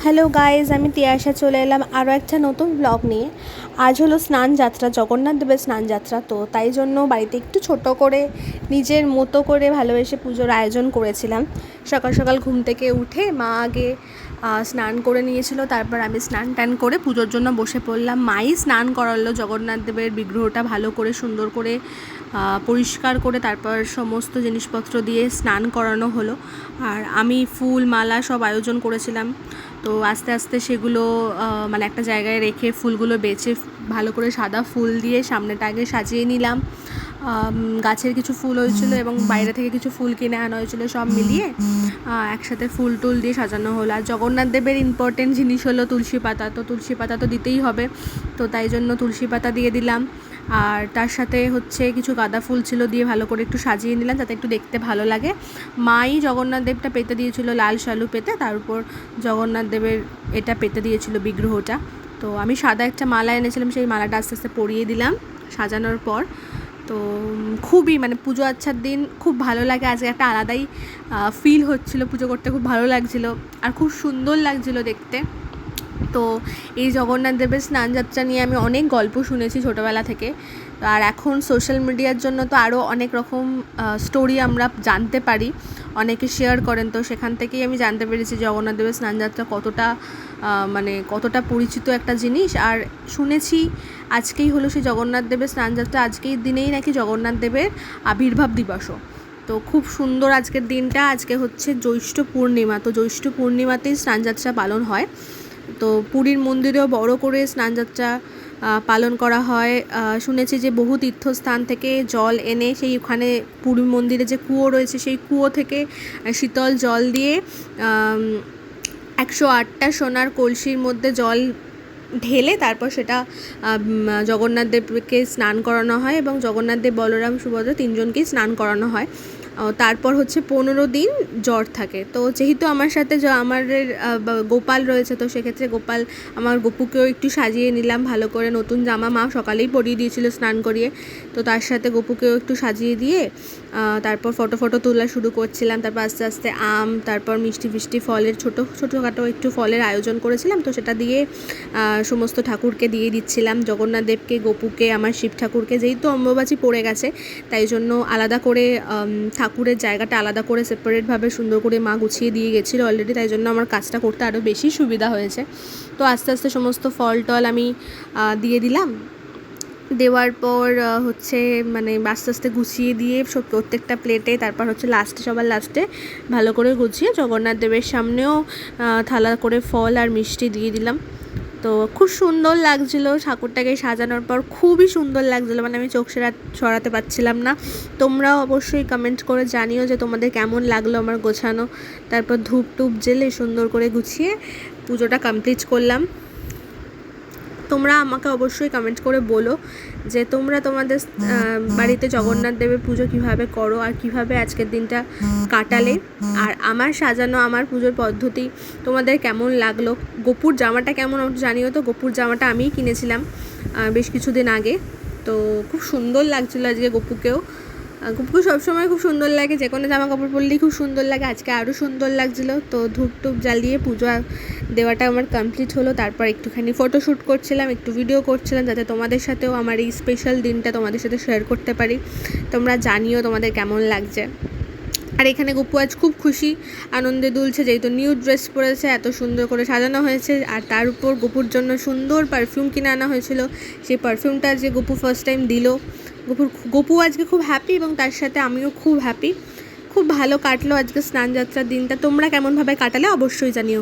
Hello guys, আমি তিয়াশা চলে এলাম আরও একটা নতুন ব্লগ নিয়ে। আজ হলো স্নান যাত্রা, জগন্নাথ দেবের স্নান যাত্রা। তো তাই জন্য বাড়িতে একটু ছোট করে নিজের মতো করে ভালোবেসে পুজোর আয়োজন করেছিলাম। সকাল সকাল ঘুম থেকে উঠে মা আগে স্নান করে নিয়েছিল, তারপর আমি স্নান টান করে পুজোর জন্য বসে পড়লাম। মাই স্নান করালো জগন্নাথ দেবের বিগ্রহটা ভালো করে সুন্দর করে পরিষ্কার করে, তারপর সমস্ত জিনিসপত্র দিয়ে স্নান করানো হলো। আর আমি ফুল মালা সব আয়োজন করেছিলাম। তো আস্তে আস্তে সেগুলো মানে একটা জায়গায় রেখে ফুলগুলো বেছে ভালো করে সাদা ফুল দিয়ে সামনেটা আগে সাজিয়ে নিলাম। গাছের কিছু ফুল হয়েছিল এবং বাইরে থেকে কিছু ফুল কিনে আনা হয়েছিল, সব মিলিয়ে একসাথে ফুল টুল দিয়ে সাজানো হলো। আর জগন্নাথ দেবের ইম্পর্টেন্ট জিনিস হলো তুলসী পাতা, তো তুলসী পাতা তো দিতেই হবে, তো তাই জন্য তুলসী পাতা দিয়ে দিলাম। আর তার সাথে হচ্ছে কিছু গাঁদা ফুল ছিল, দিয়ে ভালো করে একটু সাজিয়ে নিলাম যাতে একটু দেখতে ভালো লাগে। মাই জগন্নাথ দেবটা পেতে দিয়েছিল লাল শালু পেতে, তার উপর জগন্নাথ দেবের এটা পেতে দিয়েছিল বিগ্রহটা। তো আমি সাদা একটা মালা এনেছিলাম, সেই মালাটা আস্তে আস্তে পরিয়ে দিলাম সাজানোর পর। তো খুবই মানে পুজো আচ্ছার দিন খুব ভালো লাগে, আজকে একটা আলাদাই ফিল হচ্ছিলো, পুজো করতে খুব ভালো লাগছিলো আর খুব সুন্দর লাগছিলো দেখতে। তো এই জগন্নাথ দেবের স্নানযাত্রা নিয়ে আমি অনেক গল্প শুনেছি ছোটোবেলা থেকে, আর এখন সোশ্যাল মিডিয়ার জন্য তো আরও অনেক রকম স্টোরি আমরা জানতে পারি, অনেকে শেয়ার করেন। তো সেখান থেকেই আমি জানতে পেরেছি জগন্নাথ দেবের স্নানযাত্রা কতটা মানে কতটা পরিচিত একটা জিনিস। আর শুনেছি আজকেই হলো সেই জগন্নাথ দেবের স্নানযাত্রা, আজকেই দিনেই নাকি জগন্নাথ দেবের আবির্ভাব দিবসও। তো খুব সুন্দর আজকের দিনটা। আজকে হচ্ছে জ্যৈষ্ঠ পূর্ণিমা, তো জ্যৈষ্ঠ পূর্ণিমাতেই স্নানযাত্রা পালন হয়। তো পুরীর মন্দিরেও বড় করে স্নানযাত্রা পালন করা হয়। শুনেছি যে বহু তীর্থস্থান থেকে জল এনে সেই ওখানে পুরী মন্দিরে যে কুয়ো রয়েছে সেই কুয়ো থেকে শীতল জল দিয়ে 108টা সোনার কলসির মধ্যে জল ঢেলে তারপর সেটা জগন্নাথ দেবকে স্নান করানো হয় এবং জগন্নাথ দেব, বলরাম, সুভদ্রা তিনজনকেই স্নান করানো হয়। তারপর হচ্ছে 15 দিন জ্বর থাকে। তো যেহেতু আমার সাথে আমাদের গোপাল রয়েছে, তো সেক্ষেত্রে আমার গপুকেও একটু সাজিয়ে নিলাম ভালো করে। নতুন জামা মা সকালেই পরিয়ে দিয়েছিল স্নান করিয়ে, তো তার সাথে গপুকেও একটু সাজিয়ে দিয়ে তারপর ফটো তোলা শুরু করছিলাম। তারপর আস্তে আস্তে আম, তারপর মিষ্টি ফলের ছোটোখাটো একটু ফলের আয়োজন করেছিলাম, তো সেটা দিয়ে সমস্ত ঠাকুরকে দিয়ে দিচ্ছিলাম, জগন্নাথ দেবকে, গপুকে, আমার শিব ঠাকুরকে। যেহেতু অম্বুবাচী পড়ে গেছে তাই জন্য আলাদা করে ঠাকুরের জায়গাটা আলাদা করে সেপারেটভাবে সুন্দর করে মা গুছিয়ে দিয়ে গেছিলো অলরেডি, তাই জন্য আমার কাজটা করতে আরও বেশি সুবিধা হয়েছে। তো আস্তে আস্তে সমস্ত ফল টল আমি দিয়ে দিলাম। দেওয়ার পর হচ্ছে মানে আস্তে আস্তে গুছিয়ে দিয়ে সব প্রত্যেকটা প্লেটে, তারপর হচ্ছে সবার লাস্টে ভালো করে গুছিয়ে জগন্নাথ দেবের সামনেও থালা করে ফল আর মিষ্টি দিয়ে দিলাম। তো খুব সুন্দর লাগছিলো ঠাকুরটাকে সাজানোর পর, খুবই সুন্দর লাগছিলো, মানে আমি চোখ সরাতে পারছিলাম না। তোমরাও অবশ্যই কমেন্ট করে জানিও যে তোমাদের কেমন লাগলো আমার গোছানো। তারপর ধূপ টুপ জেলে সুন্দর করে গুছিয়ে পুজোটা কমপ্লিট করলাম। তোমরা আমাকে অবশ্যই কমেন্ট করে বলো যে তোমরা তোমাদের বাড়িতে জগন্নাথ দেবের পুজো কীভাবে করো আর কীভাবে আজকের দিনটা কাটালে। আর আমার সাজানো, আমার পুজোর পদ্ধতি তোমাদের কেমন লাগলো। গপুর জামাটা কেমন জানিও তো। গপুর জামাটা আমিই কিনেছিলাম বেশ কিছুদিন আগে, তো খুব সুন্দর লাগছিলো আজকে গপুকে সবসময় খুব সুন্দর লাগে, যে কোনো জামা কাপড় পরলেই খুব সুন্দর লাগে, আজকে আরও সুন্দর লাগছিলো। তো ধূপ টুপ জ্বালিয়ে পুজো দেওয়াটা আমার কমপ্লিট হলো। তারপর একটুখানি ফটোশ্যুট করছিলাম, একটু ভিডিও করছিলাম, যাতে তোমাদের সাথেও আমার এই স্পেশাল দিনটা তোমাদের সাথে শেয়ার করতে পারি। তোমরা জানিও তোমাদের কেমন লাগছে। আর এখানে গপু আজ খুব খুশি, আনন্দে দুলছে, যেহেতু নিউ ড্রেস পরেছে, এত সুন্দর করে সাজানো হয়েছে। আর তার উপর গপুর জন্য সুন্দর পারফিউম কিনে আনা হয়েছিল, সেই পারফিউমটা যে গপু ফার্স্ট টাইম দিল। গপু আজকে খুব হ্যাপি এবং তার সাথে আমিও খুব হ্যাপি। খুব ভালো কাটলো আজকে স্নানযাত্রার দিনটা। তোমরা কেমনভাবে কাটালে অবশ্যই জানিও।